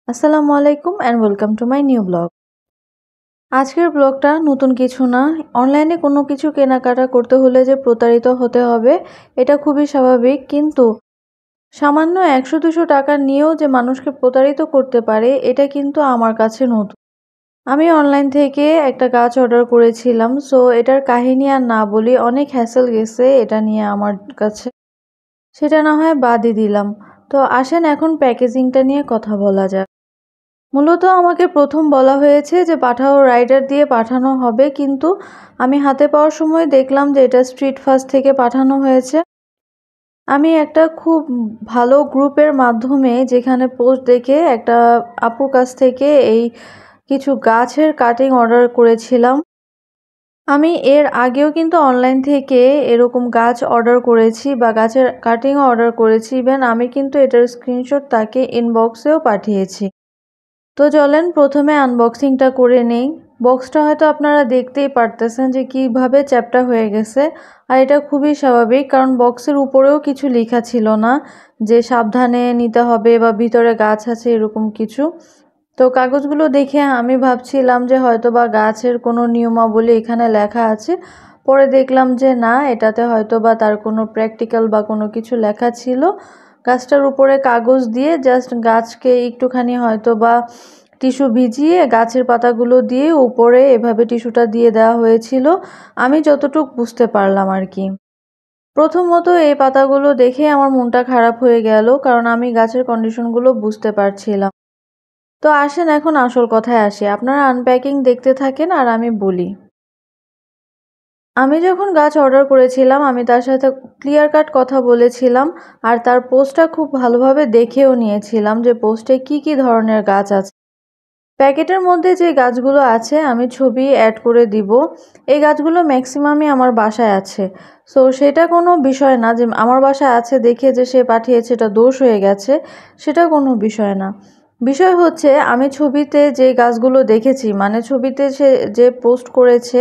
আসসালামু আলাইকুম and welcome to my new blog. আজকের ব্লগটা নতুন কিছু না। অনলাইনে কোনো কিছু কেনাকাটা করতে হলে যে প্রতারিত হতে হবে এটা খুবই স্বাভাবিক, কিন্তু সামান্য 100-200 টাকা নিয়েও যে মানুষকে প্রতারিত করতে পারে এটা কিন্তু আমার কাছে নতুন। আমি অনলাইন থেকে একটা গাছ অর্ডার করেছিলাম, সো এটার কাহিনী আর না বলি, অনেক হ্যাসেল গেছে এটা নিয়ে আমার কাছে, সেটা না হয় বাদই দিলাম। তো আসেন এখন প্যাকেজিংটা নিয়ে কথা বলা যাক। মূলত আমাকে প্রথম বলা হয়েছে যে পাঠাও, রাইডার দিয়ে পাঠানো হবে, কিন্তু আমি হাতে পাওয়ার সময় দেখলাম যে এটা স্ট্রিট ফাস্ট থেকে পাঠানো হয়েছে। আমি একটা খুব ভালো গ্রুপের মাধ্যমে যেখানে পোস্ট দেখে একটা আপুর কাছ থেকে এই কিছু গাছের কাটিং অর্ডার করেছিলাম। আমি এর আগেও কিন্তু অনলাইন থেকে এরকম গাছ অর্ডার করেছি বা গাছের কাটিংও অর্ডার করেছি, ইভেন আমি কিন্তু এটার স্ক্রিনশট তাকে ইনবক্সেও পাঠিয়েছি। তো চলেন প্রথমে আনবক্সিংটা করে নেই। বক্সটা হয়তো আপনারা দেখতেই পারতেছেন যে কিভাবে চ্যাপ্টা হয়ে গেছে, আর এটা খুবই স্বাভাবিক, কারণ বক্সের উপরেও কিছু লেখা ছিল না যে সাবধানে নিতে হবে বা ভিতরে গাছ আছে এরকম কিছু। তো কাগজগুলো দেখে আমি ভাবছিলাম যে হয়তো বা গাছের কোনো নিয়মাবলী এখানে লেখা আছে, পরে দেখলাম যে না, এটাতে হয়তো বা তার কোনো প্র্যাকটিক্যাল বা কোনো কিছু লেখা ছিল। গাছটার উপরে কাগজ দিয়ে জাস্ট গাছকে একটুখানি হয়তো বা টিস্যু ভিজিয়ে গাছের পাতাগুলো দিয়ে উপরে এভাবে টিস্যুটা দিয়ে দেওয়া হয়েছিল, আমি যতটুকু বুঝতে পারলাম আর কি। প্রথমত এই পাতাগুলো দেখে আমার মনটা খারাপ হয়ে গেল, কারণ আমি গাছের কন্ডিশনগুলো বুঝতে পারছিলাম। তো আসেন এখন আসল কথায় আসি, আপনারা আনপ্যাকিং দেখতে থাকেন আর আমি বলি। আমি যখন গাছ অর্ডার করেছিলাম আমি তার সাথে ক্লিয়ার কাট কথা বলেছিলাম, আর তার পোস্টটা খুব ভালোভাবে দেখেও নিয়েছিলাম যে পোস্টে কি কি ধরনের গাছ আছে। প্যাকেটের মধ্যে যে গাছগুলো আছে আমি ছবি অ্যাড করে দিব। এই গাছগুলো ম্যাক্সিমামই আমার বাসায় আছে, সো সেটা কোনো বিষয় না যে আমার বাসায় আছে দেখে যে সে পাঠিয়েছে এটা দোষ হয়ে গেছে, সেটা কোনো বিষয় না। বিষয় হচ্ছে আমি ছবিতে যে গাছগুলো দেখেছি, মানে ছবিতে সে যে পোস্ট করেছে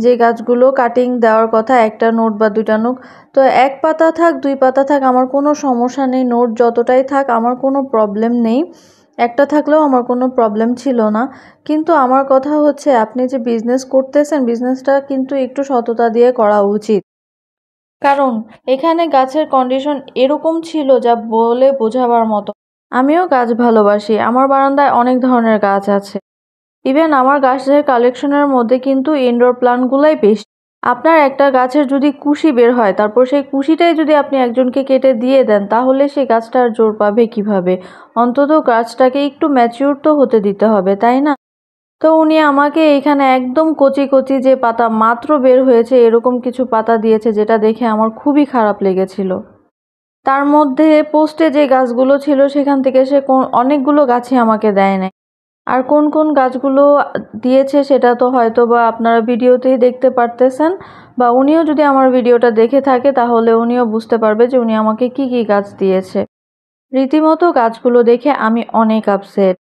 যে গাছগুলো কাটিং দেওয়ার কথা, একটা নোট বা দুইটা নোট, তো এক পাতা থাক দুই পাতা থাক আমার কোনো সমস্যা নেই, নোট যতটাই থাক আমার কোনো প্রবলেম নেই, একটা থাকলেও আমার কোনো প্রবলেম ছিল না। কিন্তু আমার কথা হচ্ছে আপনি যে বিজনেস করতেছেন বিজনেসটা কিন্তু একটু সততা দিয়ে করা উচিত, কারণ এখানে গাছের কন্ডিশন এরকম ছিল যা বলে বোঝাবার মতো। আমিও গাছ ভালোবাসি, আমার বারান্দায় অনেক ধরনের গাছ আছে, ইভেন আমার গাছের কালেকশনের মধ্যে কিন্তু ইনডোর প্লান্টগুলাই বেশি। আপনার একটা গাছের যদি কুশি বের হয় তারপর সেই কুশিটাই যদি আপনি একজনকে কেটে দিয়ে দেন তাহলে সেই গাছটা আর জোর পাবে কিভাবে? অন্তত গাছটাকে একটু ম্যাচিউর তো হতে দিতে হবে, তাই না? তো উনি আমাকে এখানে একদম কচি কচি যে পাতা মাত্র বের হয়েছে এরকম কিছু পাতা দিয়েছে, যেটা দেখে আমার খুবই খারাপ লেগেছিল। তার মধ্যে পোস্টে যে গাছগুলো ছিল সেখান থেকে সে অনেকগুলো গাছই আমাকে দেয় নাই। আর কোন কোন গাছগুলো দিয়েছে সেটা তো হয়তো বা আপনারা ভিডিওতেই দেখতে পারতেছেন, বা উনিও যদি আমার ভিডিওটা দেখে থাকে তাহলে উনিও বুঝতে পারবে যে উনি আমাকে কি কি গাছ দিয়েছে। রীতিমতো গাছগুলো দেখে আমি অনেক আপসেট।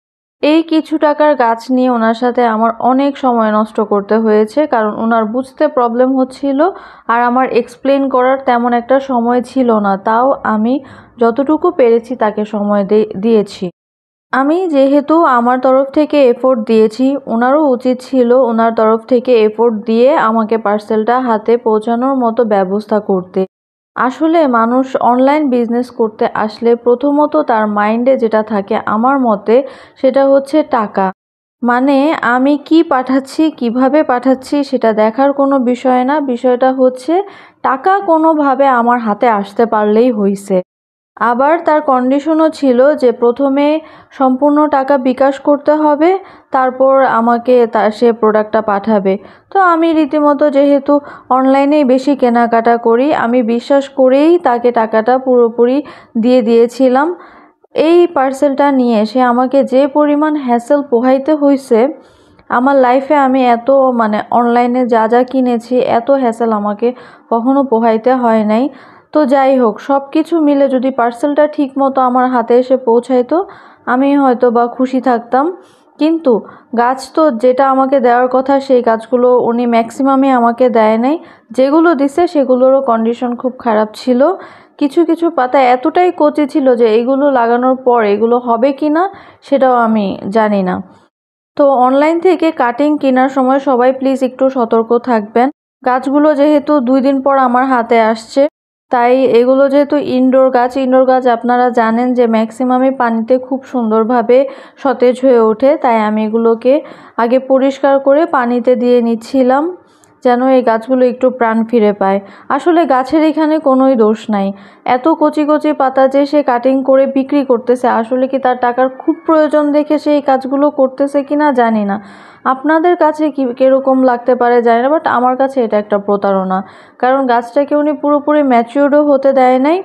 এই কিছু টাকার গাছ নিয়ে ওনার সাথে আমার অনেক সময় নষ্ট করতে হয়েছে, কারণ ওনার বুঝতে প্রবলেম হচ্ছিল আর আমার এক্সপ্লেন করার তেমন একটা সময় ছিল না, তাও আমি যতটুকু পেরেছি তাকে সময় দিয়েছি। আমি যেহেতু আমার তরফ থেকে এফোর্ট দিয়েছি, ওনারও উচিত ছিল ওনার তরফ থেকে এফোর্ট দিয়ে আমাকে পার্সেলটা হাতে পৌঁছানোর মতো ব্যবস্থা করতে। আসলে মানুষ অনলাইন বিজনেস করতে আসলে প্রথমত তার মাইন্ডে যেটা থাকে আমার মতে সেটা হচ্ছে টাকা। মানে আমি কি পাঠাচ্ছি কিভাবে পাঠাচ্ছি সেটা দেখার কোনো বিষয় না, বিষয়টা হচ্ছে টাকা কোনোভাবে আমার হাতে আসতে পারলেই হইছে। আবার তার কন্ডিশনও ছিল যে প্রথমে সম্পূর্ণ টাকা বিকাশ করতে হবে, তারপর আমাকে সে প্রোডাক্টটা পাঠাবে। তো আমি রীতিমতো যেহেতু অনলাইনেই বেশি কেনাকাটা করি আমি বিশ্বাস করেই তাকে টাকাটা পুরোপুরি দিয়ে দিয়েছিলাম। এই পার্সেলটা নিয়ে সে আমাকে যে পরিমাণ হ্যাসেল পোহাইতে হয়েছে, আমার লাইফে আমি এত মানে অনলাইনে যা যা কিনেছি এত হ্যাসেল আমাকে কখনো পোহাইতে হয় নাই। তো যাই হোক, সব কিছু মিলে যদি পার্সেলটা ঠিক মতো আমার হাতে এসে পৌঁছাইতো আমি হয়তো বা খুশি থাকতাম। কিন্তু গাছ তো যেটা আমাকে দেওয়ার কথা সেই গাছগুলো উনি ম্যাক্সিমামই আমাকে দেয় নাই, যেগুলো দিছে সেগুলোরও কন্ডিশন খুব খারাপ ছিল। কিছু কিছু পাতা এতটাই কচি ছিল যে এগুলো লাগানোর পর এগুলো হবে কিনা সেটাও আমি জানি না। তো অনলাইন থেকে কাটিং কেনার সময় সবাই প্লিজ একটু সতর্ক থাকবেন। গাছগুলো যেহেতু 2 দিন পর আমার হাতে আসছে, তাই এগুলো যেহেতু ইনডোর গাছ আপনারা জানেন যে ম্যাক্সিমামই পানিতে খুব সুন্দরভাবে সতেজ হয়ে ওঠে। তাই আমি এগুলোকে আগে পরিষ্কার করে পানিতে দিয়ে নিচ্ছিলাম যেন এই গাছগুলো একটু প্রাণ ফিরে পায়। আসলে গাছের এখানে কোনোই দোষ নাই। এত কচি কচি পাতা যে সে কাটিং করে বিক্রি করতেছে, আসলে কি তার টাকার খুব প্রয়োজন দেখে সে এই কাজগুলো করতেছে কিনা জানি না। আপনাদের কাছে কিরকম লাগতে পারে জানি না, বাট আমার কাছে এটা একটা প্রতারণা। কারণ গাছটাকে উনি পুরোপুরি ম্যাচিউরও হতে দেয় নাই।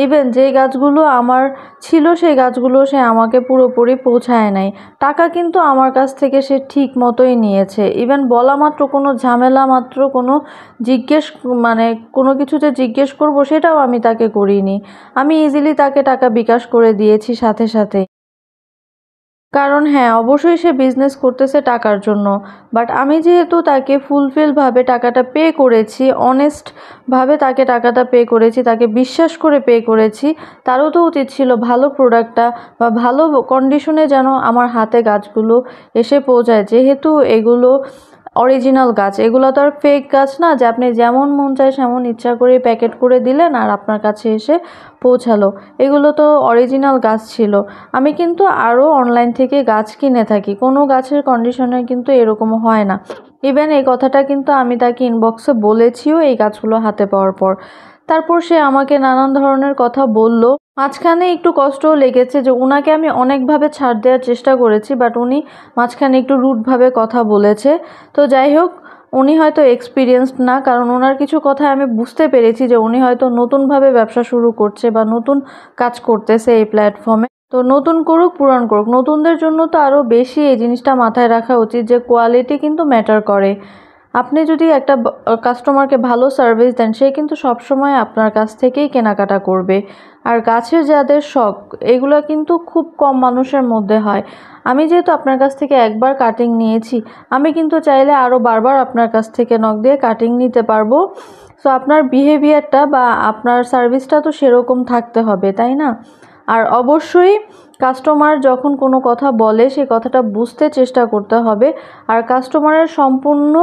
ইভেন যেই গাছগুলো আমার ছিল সেই গাছগুলো সে আমাকে পুরোপুরি পৌঁছায় নাই। টাকা কিন্তু আমার কাছ থেকে সে ঠিক মতোই নিয়েছে। ইভেন বলা মাত্র, কোনো ঝামেলা মাত্র, কোনো মানে কোনো কিছু যে জিজ্ঞেস করব সেটাও আমি তাকে করিনি। আমি ইজিলি তাকে টাকা বিকাশ করে দিয়েছি সাথে সাথে। কারণ হ্যাঁ, অবশ্যই সে বিজনেস করতেছে টাকার জন্য। বাট আমি যেহেতু তাকে ফুলফিলভাবে টাকাটা পে করেছি, অনেস্টভাবে তাকে টাকাটা পে করেছি, তাকে বিশ্বাস করে পে করেছি, তারও তো উচিত ছিল ভালো প্রোডাক্টটা বা ভালো কন্ডিশনে যেন আমার হাতে গাছগুলো এসে পৌঁছায়। যেহেতু এগুলো অরিজিনাল গাছ, এগুলো তো আর ফেক গাছ না যে আপনি যেমন মন চায় সেমন ইচ্ছা করে প্যাকেট করে দিলেন আর আপনার কাছে এসে পৌঁছালো। এগুলো তো অরিজিনাল গাছ ছিল। আমি কিন্তু আরও অনলাইন থেকে গাছ কিনে থাকি, কোনো গাছের কন্ডিশনে কিন্তু এরকম হয় না। ইভেন এই কথাটা কিন্তু আমি তাকে ইনবক্সে বলেছিও এই গাছগুলো হাতে পাওয়ার পর। তারপর সে আমাকে নানান ধরনের কথা বলল। মাঝখানে একটু কষ্টও লেগেছে যে উনাকে আমি অনেকভাবে ছাড় দেওয়ার চেষ্টা করেছি, বাট উনি মাঝখানে একটু রুডভাবে কথা বলেছে। তো যাই হোক, উনি হয়তো এক্সপিরিয়েন্সড না, কারণ ওনার কিছু কথা আমি বুঝতে পেরেছি যে উনি হয়তো নতুনভাবে ব্যবসা শুরু করছে বা নতুন কাজ করতেছে এই প্ল্যাটফর্মে। তো নতুন করুক পুরান করুক, নতুনদের জন্য তো আরও বেশি এই জিনিসটা মাথায় রাখা উচিত যে কোয়ালিটি কিন্তু ম্যাটার করে। আপনি যদি একটা কাস্টমারকে ভালো সার্ভিস দেন, সে কিন্তু সবসময় আপনার কাছ থেকেই কেনাকাটা করবে। আর গাছের যাদের শখ, এগুলো কিন্তু খুব কম মানুষের মধ্যে হয়। আমি যেহেতু আপনার কাছ থেকে একবার কাটিং নিয়েছি, আমি কিন্তু চাইলে আরও বারবার আপনার কাছ থেকে নখ দিয়ে কাটিং নিতে পারবো। সো আপনার বিহেভিয়ারটা বা আপনার সার্ভিসটা তো সেরকম থাকতে হবে, তাই না? আর অবশ্যই কাস্টমার যখন কোনো কথা বলে সেই কথাটা বুঝতে চেষ্টা করতে হবে। আর কাস্টমারের সম্পূর্ণ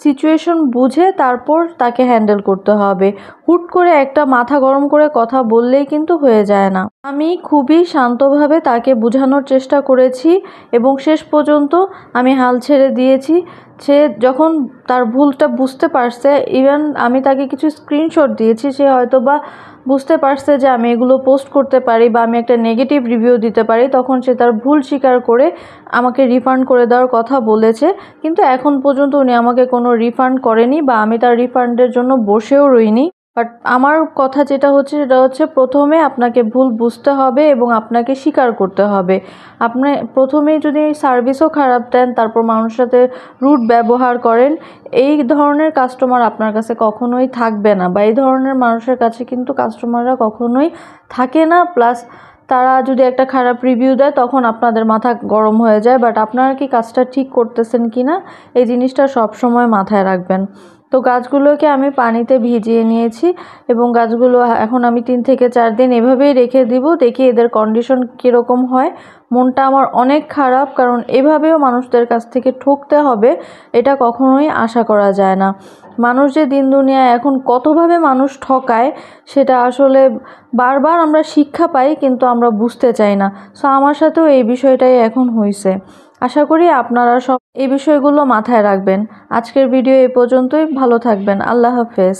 সিচুয়েশন বুঝে তারপর তাকে হ্যান্ডেল করতে হবে। হুট করে একটা মাথা গরম করে কথা বললেই কিন্তু হয়ে যায় না। আমি খুবই শান্তভাবে তাকে বোঝানোর চেষ্টা করেছি এবং শেষ পর্যন্ত আমি হাল ছেড়ে দিয়েছি। সে যখন তার ভুলটা বুঝতে পারছে, ইভেন আমি তাকে কিছু স্ক্রিনশট দিয়েছি, সে হয়তো বা বুঝতে পারছে যে আমি এগুলো পোস্ট করতে পারি বা আমি একটা নেগেটিভ রিভিউ দিতে পারি, তখন সে তার ভুল স্বীকার করে আমাকে রিফান্ড করে দেওয়ার কথা বলেছে। কিন্তু এখন পর্যন্ত উনি আমাকে কোনো রিফান্ড করেনি বা আমি তার রিফান্ডের জন্য বসেও রইনি। বাট আমার কথা যেটা হচ্ছে সেটা হচ্ছে, প্রথমে আপনাকে ভুল বুঝতে হবে এবং আপনাকে স্বীকার করতে হবে। আপনি প্রথমেই যদি সার্ভিসও খারাপ দেন, তারপর মানুষের সাথে রুড ব্যবহার করেন, এই ধরনের কাস্টমার আপনার কাছে কখনোই থাকবে না, বা এই ধরনের মানুষের কাছে কিন্তু কাস্টমাররা কখনোই থাকে না। প্লাস তারা যদি একটা খারাপ রিভিউ দেয় তখন আপনাদের মাথা গরম হয়ে যায়। বাট আপনারা কি কাজটা ঠিক করতেছেন কি না, এই জিনিসটা সবসময় মাথায় রাখবেন। তো গাছগুলোকে আমি পানিতে ভিজিয়ে নিয়েছি এবং গাছগুলো এখন আমি 3 থেকে 4 দিন এভাবেই রেখে দিব, দেখি এদের কন্ডিশন কীরকম হয়। মনটা আমার অনেক খারাপ, কারণ এভাবেও মানুষদের কাছ থেকে ঠকতে হবে এটা কখনোই আশা করা যায় না। মানুষ যে দিন দুনিয়ায় এখন কতভাবে মানুষ ঠকায় সেটা আসলে বারবার আমরা শিক্ষা পাই, কিন্তু আমরা বুঝতে চাই না। সো আমার সাথেও এই বিষয়টাই এখন হয়েছে। আশা করি আপনারা সব এই বিষয়গুলো মাথায় রাখবেন। আজকের ভিডিও এই পর্যন্তই। ভালো থাকবেন। আল্লাহ হাফেজ।